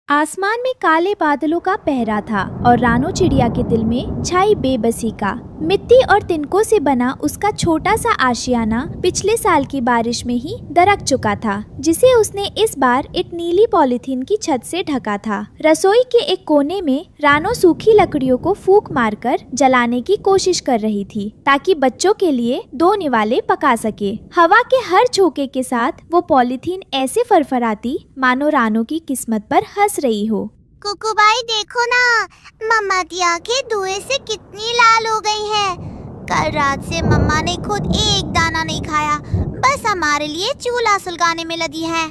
आसमान में काले बादलों का पहरा था और रानो चिड़िया के दिल में छाई बेबसी का। मिट्टी और तिनकों से बना उसका छोटा सा आशियाना पिछले साल की बारिश में ही दरक चुका था, जिसे उसने इस बार एक नीली पॉलीथीन की छत से ढका था। रसोई के एक कोने में रानो सूखी लकड़ियों को फूंक मारकर जलाने की कोशिश कर रही थी, ताकि बच्चों के लिए 2 निवाले पका सके। हवा के हर झोंके के साथ वो पॉलीथीन ऐसे फरफराती मानो रानो की किस्मत पर हंस रही हो। कुकू भाई देखो ना, मम्मा की आंखें धुएं से कितनी लाल हो गई हैं। कल रात से मम्मा ने खुद एक दाना नहीं खाया, बस हमारे लिए चूल्हा सुलगाने में लगी है।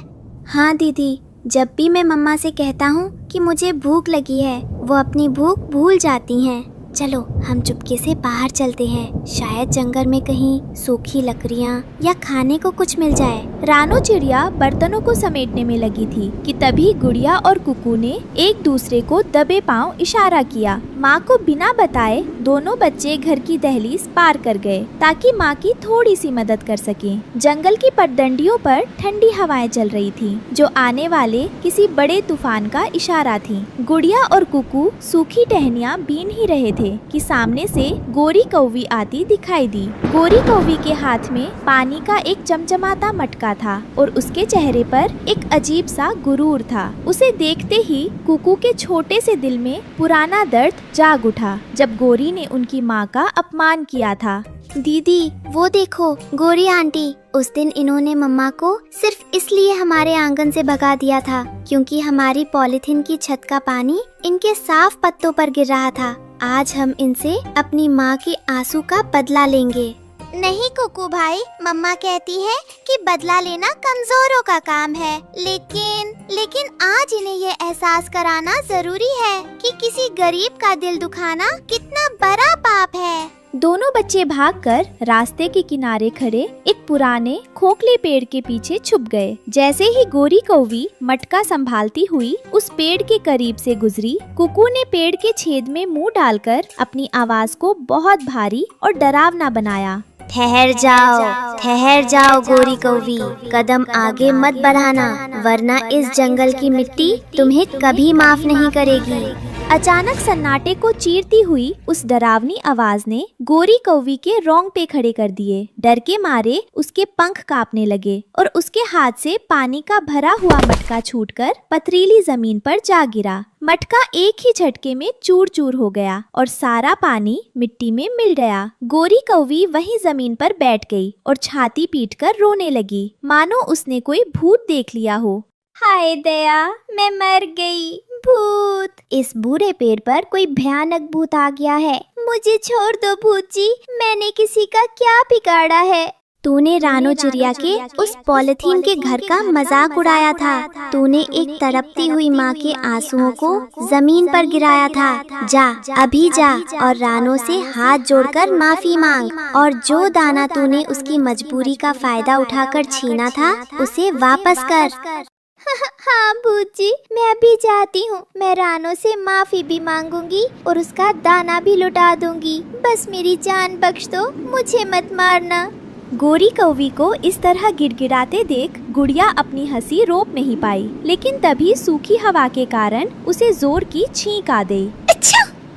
हाँ दीदी, जब भी मैं मम्मा से कहता हूँ कि मुझे भूख लगी है, वो अपनी भूख भूल जाती हैं। चलो हम चुपके से बाहर चलते हैं, शायद जंगल में कहीं सूखी लकड़ियाँ या खाने को कुछ मिल जाए। रानो चिड़िया बर्तनों को समेटने में लगी थी कि तभी गुड़िया और कुकू ने एक दूसरे को दबे पांव इशारा किया। माँ को बिना बताए दोनों बच्चे घर की दहलीज पार कर गए, ताकि माँ की थोड़ी सी मदद कर सकें। जंगल की पगडंडियों पर ठंडी हवाएं चल रही थी, जो आने वाले किसी बड़े तूफान का इशारा थी। गुड़िया और कुकू सूखी टहनियाँ बीन ही रहे थे कि सामने से गोरी कौवी आती दिखाई दी। गोरी कौवी के हाथ में पानी का एक चमचमाता मटका था और उसके चेहरे पर एक अजीब सा गुरूर था। उसे देखते ही कुकू के छोटे से दिल में पुराना दर्द जाग उठा, जब गोरी ने उनकी माँ का अपमान किया था। दीदी वो देखो, गोरी आंटी। उस दिन इन्होंने मम्मा को सिर्फ इसलिए हमारे आंगन से भगा दिया था क्योंकि हमारी पॉलीथीन की छत का पानी इनके साफ पत्तों पर गिर रहा था। आज हम इनसे अपनी माँ के आंसू का बदला लेंगे। नहीं कुकू भाई, मम्मा कहती है कि बदला लेना कमजोरों का काम है, लेकिन आज इन्हें ये एहसास कराना जरूरी है कि किसी गरीब का दिल दुखाना कितना बड़ा पाप है। दोनों बच्चे भागकर रास्ते के किनारे खड़े एक पुराने खोखले पेड़ के पीछे छुप गए। जैसे ही गोरी कौवी मटका संभालती हुई उस पेड़ के करीब से गुजरी, कुकू ने पेड़ के छेद में मुंह डालकर अपनी आवाज को बहुत भारी और डरावना बनाया। ठहर जाओ गोरी कौवी, कदम आगे मत बढ़ाना, वरना इस जंगल की मिट्टी तुम्हें कभी माफ नहीं करेगी। अचानक सन्नाटे को चीरती हुई उस डरावनी आवाज ने गोरी कौवी के रोंगटे खड़े कर दिए। डर के मारे उसके पंख कांपने लगे और उसके हाथ से पानी का भरा हुआ मटका छूटकर पथरीली जमीन पर जा गिरा। मटका एक ही झटके में चूर चूर हो गया और सारा पानी मिट्टी में मिल गया। गोरी कौवी वहीं जमीन पर बैठ गई और छाती पीटकर रोने लगी, मानो उसने कोई भूत देख लिया हो। हाय दया, मैं मर गई। भूत! इस बुरे पेड़ पर कोई भयानक भूत आ गया है। मुझे छोड़ दो भूत जी, मैंने किसी का क्या बिगाड़ा है। तूने रानो चिड़िया के उस पॉलीथीन के घर का मजाक उड़ाया था। तूने एक तड़पती हुई माँ के आंसुओं को जमीन पर गिराया था। जा, अभी जा और रानो से हाथ जोड़कर माफी मांग, और जो दाना तूने उसकी मजबूरी का फायदा उठाकर छीना था उसे वापस कर। हाँ भूत जी, मैं अभी जाती हूँ। मैं रानो से माफी भी मांगूंगी और उसका दाना भी लुटा दूंगी। बस मेरी जान बख्श दो, मुझे मत मारना। गोरी कौवी को इस तरह गिड़गिड़ाते देख गुड़िया अपनी हंसी रोक नहीं पाई, लेकिन तभी सूखी हवा के कारण उसे जोर की छींक आ गई।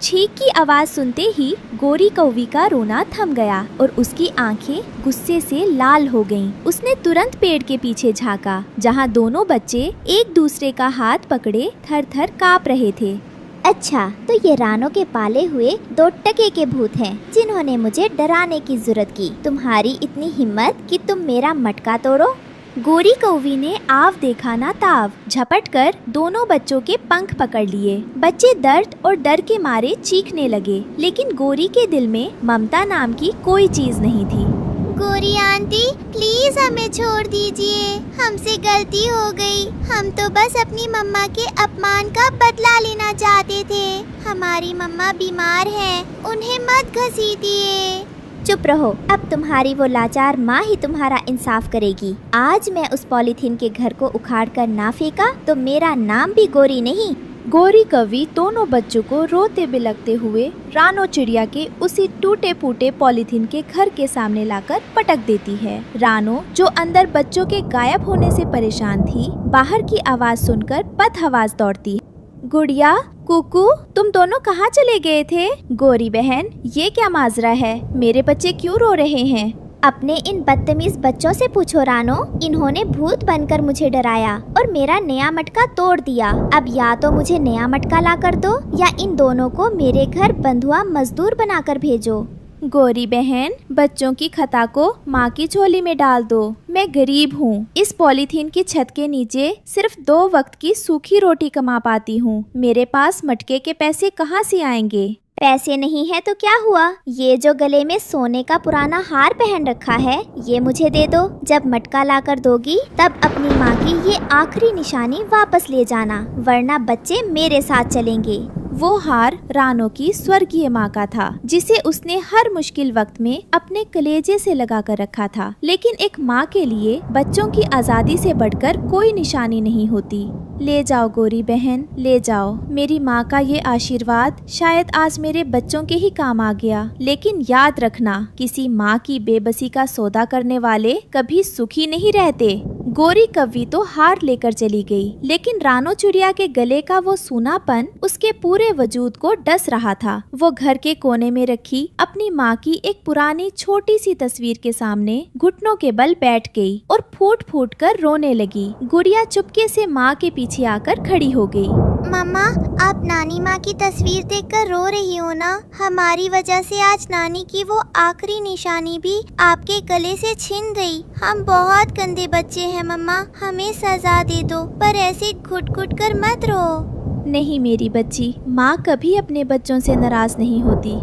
छींक की आवाज सुनते ही गोरी कौवी का रोना थम गया और उसकी आंखें गुस्से से लाल हो गईं। उसने तुरंत पेड़ के पीछे झांका, जहां दोनों बच्चे एक दूसरे का हाथ पकड़े थर थर कांप रहे थे। अच्छा, तो ये रानो के पाले हुए 2 टके के भूत हैं, जिन्होंने मुझे डराने की जरूरत की। तुम्हारी इतनी हिम्मत कि तुम मेरा मटका तोड़ो। गोरी कौवी ने आव देखा ना ताव, झपट कर दोनों बच्चों के पंख पकड़ लिए। बच्चे दर्द और डर के मारे चीखने लगे, लेकिन गोरी के दिल में ममता नाम की कोई चीज नहीं थी। गोरी आंटी प्लीज हमें छोड़ दीजिए, हमसे गलती हो गई। हम तो बस अपनी मम्मा के अपमान का बदला लेना चाहते थे। हमारी मम्मा बीमार हैं, उन्हें मत घसीटिए। चुप रहो, अब तुम्हारी वो लाचार माँ ही तुम्हारा इंसाफ करेगी। आज मैं उस पॉलीथीन के घर को उखाड़ कर ना फेंका तो मेरा नाम भी गोरी नहीं। गोरी कौवी दोनों बच्चों को रोते बिलखते हुए रानो चिड़िया के उसी टूटे फूटे पॉलीथीन के घर के सामने लाकर पटक देती है। रानो, जो अंदर बच्चों के गायब होने से परेशान थी, बाहर की आवाज सुनकर पथ हवास दौड़ती है। गुड़िया, कुकू, तुम दोनों कहाँ चले गए थे? गोरी बहन, ये क्या माजरा है? मेरे बच्चे क्यों रो रहे हैं? अपने इन बदतमीज बच्चों से पूछो रानो। इन्होंने भूत बनकर मुझे डराया और मेरा नया मटका तोड़ दिया। अब या तो मुझे नया मटका ला कर दो या इन दोनों को मेरे घर बंधुआ मजदूर बनाकर भेजो। गोरी बहन, बच्चों की खता को माँ की झोली में डाल दो। मैं गरीब हूँ। इस पॉलीथीन की छत के नीचे सिर्फ 2 वक्त की सूखी रोटी कमा पाती हूँ। मेरे पास मटके के पैसे कहाँ से आएंगे? पैसे नहीं है तो क्या हुआ? ये जो गले में सोने का पुराना हार पहन रखा है, ये मुझे दे दो। जब मटका लाकर दोगी तब अपनी माँ की ये आखिरी निशानी वापस ले जाना, वरना बच्चे मेरे साथ चलेंगे। वो हार रानो की स्वर्गीय माँ का था, जिसे उसने हर मुश्किल वक्त में अपने कलेजे से लगा कर रखा था। लेकिन एक माँ के लिए बच्चों की आज़ादी से बढ़कर कोई निशानी नहीं होती। ले जाओ गोरी बहन, ले जाओ। मेरी माँ का ये आशीर्वाद शायद आज मेरे बच्चों के ही काम आ गया। लेकिन याद रखना, किसी माँ की बेबसी का सौदा करने वाले कभी सुखी नहीं रहते। गोरी कव्वी तो हार लेकर चली गई, लेकिन रानो चिड़िया के गले का वो सूनापन उसके पूरे वजूद को डस रहा था। वो घर के कोने में रखी अपनी माँ की एक पुरानी छोटी सी तस्वीर के सामने घुटनों के बल बैठ गई और फूट फूट कर रोने लगी। गुड़िया चुपके से माँ के पीछे आकर खड़ी हो गई। मम्मा, आप नानी माँ की तस्वीर देखकर रो रही हो ना? हमारी वजह से आज नानी की वो आखिरी निशानी भी आपके गले से छिन गई। हम बहुत गंदे बच्चे हैं मम्मा, हमें सजा दे दो, पर ऐसे घुट घुट कर मत रो। नहीं मेरी बच्ची, माँ कभी अपने बच्चों से नाराज नहीं होती।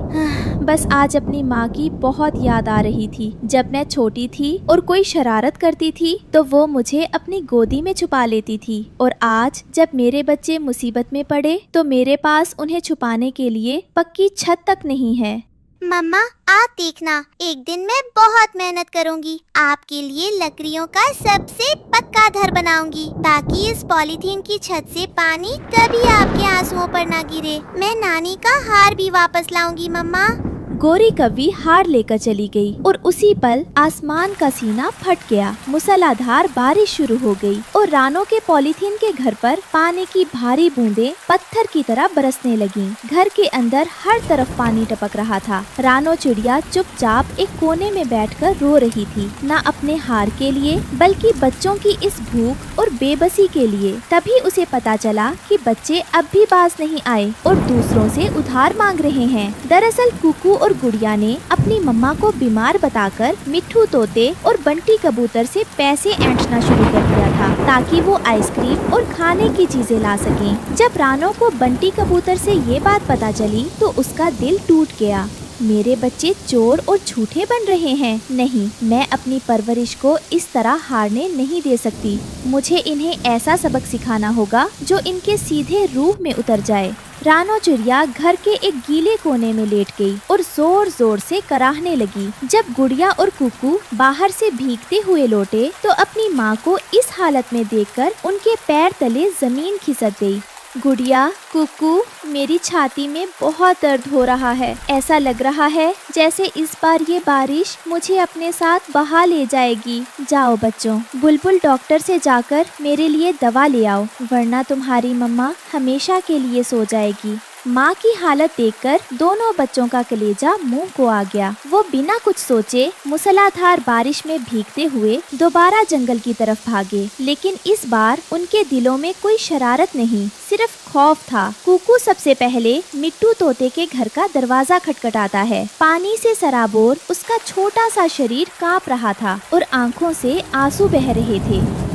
बस आज अपनी माँ की बहुत याद आ रही थी। जब मैं छोटी थी और कोई शरारत करती थी तो वो मुझे अपनी गोदी में छुपा लेती थी, और आज जब मेरे बच्चे मुसीबत में पड़े तो मेरे पास उन्हें छुपाने के लिए पक्की छत तक नहीं है। मम्मा, आप देखना, एक दिन मैं बहुत मेहनत करूंगी, आपके लिए लकड़ियों का सबसे पक्का घर बनाऊंगी, ताकि इस पॉलीथीन की छत से पानी कभी आपके आंसुओं पर ना गिरे। मैं नानी का हार भी वापस लाऊंगी मम्मा। गोरी कव्वी हार लेकर चली गई और उसी पल आसमान का सीना फट गया। मूसलाधार बारिश शुरू हो गई और रानो के पॉलीथीन के घर पर पानी की भारी बूंदें पत्थर की तरह बरसने लगीं। घर के अंदर हर तरफ पानी टपक रहा था। रानो चिड़िया चुपचाप एक कोने में बैठकर रो रही थी, न अपने हार के लिए बल्कि बच्चों की इस भूख और बेबसी के लिए। तभी उसे पता चला कि बच्चे अब भी बाज नहीं आए और दूसरों से उधार मांग रहे हैं। दरअसल कुकू और गुड़िया ने अपनी मम्मा को बीमार बताकर मिट्ठू तोते और बंटी कबूतर से पैसे ऐंठना शुरू कर दिया था, ताकि वो आइसक्रीम और खाने की चीजें ला सकें। जब रानो को बंटी कबूतर से ये बात पता चली तो उसका दिल टूट गया। मेरे बच्चे चोर और झूठे बन रहे हैं। नहीं, मैं अपनी परवरिश को इस तरह हारने नहीं दे सकती। मुझे इन्हें ऐसा सबक सिखाना होगा जो इनके सीधे रूह में उतर जाए। रानो चिड़िया घर के एक गीले कोने में लेट गई और जोर जोर से कराहने लगी। जब गुड़िया और कुकू बाहर से भीगते हुए लौटे तो अपनी माँ को इस हालत में देखकर उनके पैर तले जमीन खिसक गई। गुड़िया, कुकू, मेरी छाती में बहुत दर्द हो रहा है। ऐसा लग रहा है जैसे इस बार ये बारिश मुझे अपने साथ बहा ले जाएगी। जाओ बच्चों, बुलबुल डॉक्टर से जाकर मेरे लिए दवा ले आओ, वरना तुम्हारी मम्मा हमेशा के लिए सो जाएगी। माँ की हालत देखकर दोनों बच्चों का कलेजा मुंह को आ गया। वो बिना कुछ सोचे मूसलाधार बारिश में भीगते हुए दोबारा जंगल की तरफ भागे, लेकिन इस बार उनके दिलों में कोई शरारत नहीं, सिर्फ खौफ था। कुकू सबसे पहले मिट्टू तोते के घर का दरवाजा खटखटाता है। पानी से सराबोर उसका छोटा सा शरीर कांप रहा था और आंखों से आंसू बह रहे थे।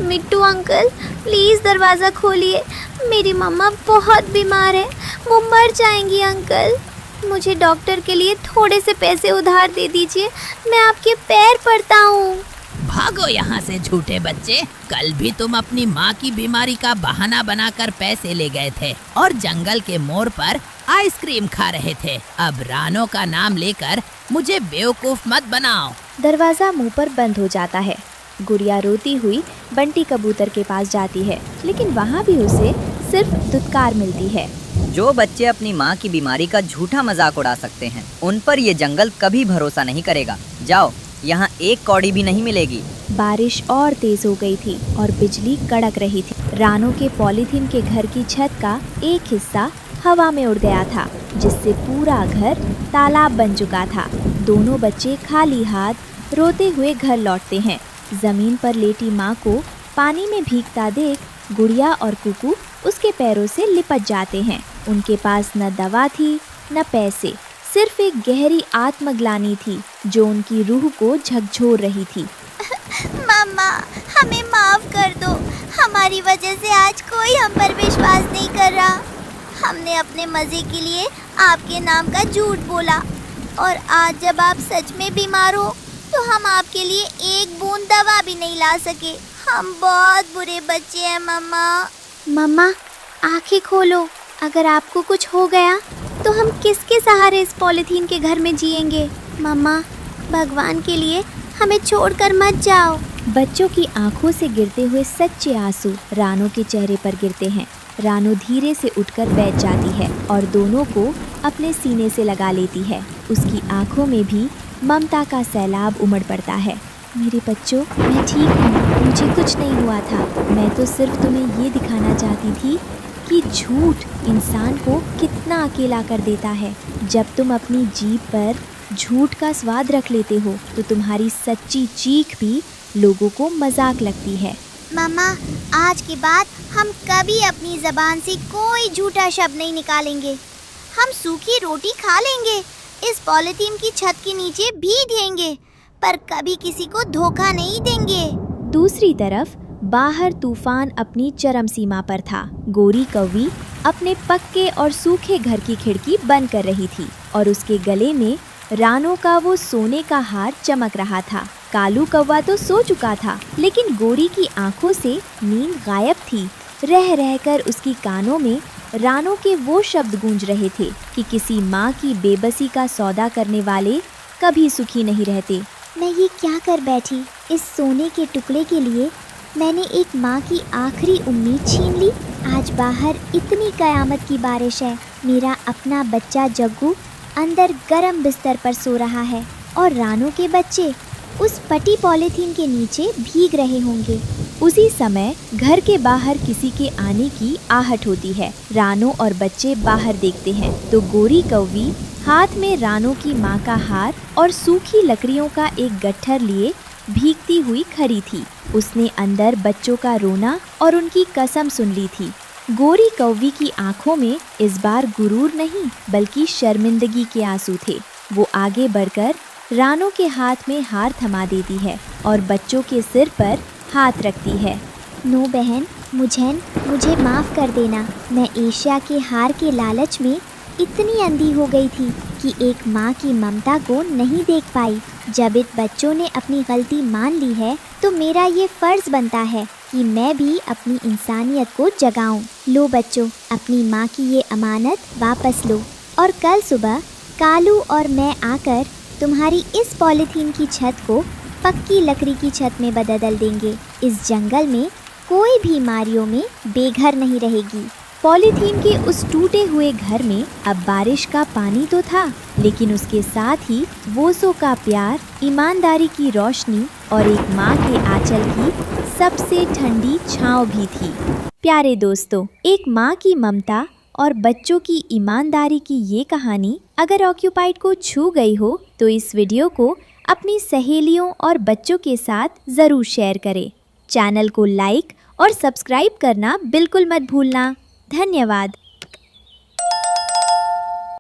मिट्टू अंकल, प्लीज दरवाजा खोलिए, मेरी मम्मा बहुत बीमार है, वो मर जाएंगी अंकल। मुझे डॉक्टर के लिए थोड़े से पैसे उधार दे दीजिए, मैं आपके पैर पड़ता हूँ। भागो यहाँ से झूठे बच्चे। कल भी तुम अपनी माँ की बीमारी का बहाना बनाकर पैसे ले गए थे और जंगल के मोड़ पर आइसक्रीम खा रहे थे। अब रानो का नाम लेकर मुझे बेवकूफ मत बनाओ। दरवाजा मुंह पर बंद हो जाता है। गुड़िया रोती हुई बंटी कबूतर के पास जाती है, लेकिन वहाँ भी उसे सिर्फ दुत्कार मिलती है। जो बच्चे अपनी माँ की बीमारी का झूठा मजाक उड़ा सकते हैं, उन पर ये जंगल कभी भरोसा नहीं करेगा। जाओ, यहाँ एक कौड़ी भी नहीं मिलेगी। बारिश और तेज हो गई थी और बिजली कड़क रही थी। रानो के पॉलीथीन के घर की छत का एक हिस्सा हवा में उड़ गया था, जिससे पूरा घर तालाब बन चुका था। दोनों बच्चे खाली हाथ रोते हुए घर लौटते हैं। जमीन पर लेटी माँ को पानी में भीगता देख गुड़िया और कुकू उसके पैरों से लिपट जाते हैं। उनके पास न दवा थी न पैसे, सिर्फ एक गहरी आत्मग्लानि थी जो उनकी रूह को झकझोर रही थी। मम्मा, हमें माफ कर दो। हमारी वजह से आज कोई हम पर विश्वास नहीं कर रहा। हमने अपने मजे के लिए आपके नाम का झूठ बोला, और आज जब आप सच में बीमार हो तो हम आपके लिए एक बूंद दवा भी नहीं ला सके। हम बहुत बुरे बच्चे हैं मम्मा। मम्मा, आंखें खोलो। अगर आपको कुछ हो गया तो हम किसके सहारे इस पॉलीथीन के घर में जिएंगे? मम्मा, भगवान के लिए हमें छोड़कर मत जाओ। बच्चों की आंखों से गिरते हुए सच्चे आंसू रानो के चेहरे पर गिरते हैं। रानो धीरे से उठकर बैठ जाती है और दोनों को अपने सीने से लगा लेती है। उसकी आंखों में भी ममता का सैलाब उमड़ पड़ता है। मेरे बच्चों, मैं ठीक हूँ, मुझे कुछ नहीं हुआ था। मैं तो सिर्फ तुम्हें ये दिखाना चाहती थी कि झूठ इंसान को कितना अकेला कर देता है। जब तुम अपनी जीभ पर झूठ का स्वाद रख लेते हो तो तुम्हारी सच्ची चीख भी लोगों को मजाक लगती है। मम्मा, आज के बाद हम कभी अपनी ज़बान से कोई झूठा शब्द नहीं निकालेंगे। हम सूखी रोटी खा लेंगे, इस पॉलीथीन की छत के नीचे भीगेंगे, पर कभी किसी को धोखा नहीं देंगे। दूसरी तरफ बाहर तूफान अपनी चरम सीमा पर था। गोरी कौवी अपने पक्के और सूखे घर की खिड़की बंद कर रही थी और उसके गले में रानो का वो सोने का हार चमक रहा था। कालू कौवा तो सो चुका था, लेकिन गोरी की आंखों से नींद गायब थी। रह रहकर उसकी कानों में रानो के वो शब्द गूंज रहे थे कि किसी माँ की बेबसी का सौदा करने वाले कभी सुखी नहीं रहते। मैं ये क्या कर बैठी? इस सोने के टुकड़े के लिए मैंने एक माँ की आखिरी उम्मीद छीन ली। आज बाहर इतनी कयामत की बारिश है। मेरा अपना बच्चा जग्गू अंदर गरम बिस्तर पर सो रहा है और रानो के बच्चे उस फटी पॉलीथीन के नीचे भीग रहे होंगे। उसी समय घर के बाहर किसी के आने की आहट होती है। रानो और बच्चे बाहर देखते हैं तो गोरी कौवी हाथ में रानो की माँ का हार और सूखी लकड़ियों का एक गट्ठर लिए भीगती हुई खड़ी थी। उसने अंदर बच्चों का रोना और उनकी कसम सुन ली थी। गोरी कौवी की आंखों में इस बार गुरूर नहीं बल्कि शर्मिंदगी के आंसू थे। वो आगे बढ़कर रानो के हाथ में हार थमा देती है और बच्चों के सिर पर हाथ रखती है। नो बहन, मुझे माफ़ कर देना। मैं एशिया के हार के लालच में इतनी अंधी हो गई थी कि एक माँ की ममता को नहीं देख पाई। जब इन बच्चों ने अपनी गलती मान ली है तो मेरा ये फ़र्ज़ बनता है कि मैं भी अपनी इंसानियत को जगाऊं। लो बच्चों, अपनी माँ की ये अमानत वापस लो और कल सुबह कालू और मैं आकर तुम्हारी इस पॉलीथीन की छत को पक्की लकड़ी की छत में बदल देंगे। इस जंगल में कोई भी मारियों में बेघर नहीं रहेगी। पॉलीथीन के उस टूटे हुए घर में अब बारिश का पानी तो था, लेकिन उसके साथ ही वोसों का प्यार, ईमानदारी की रोशनी और एक माँ के आंचल की सबसे ठंडी छांव भी थी। प्यारे दोस्तों, एक माँ की ममता और बच्चों की ईमानदारी की ये कहानी अगर ऑक्यूपाइड को छू गई हो तो इस वीडियो को अपनी सहेलियों और बच्चों के साथ ज़रूर शेयर करें। चैनल को लाइक और सब्सक्राइब करना बिल्कुल मत भूलना। धन्यवाद।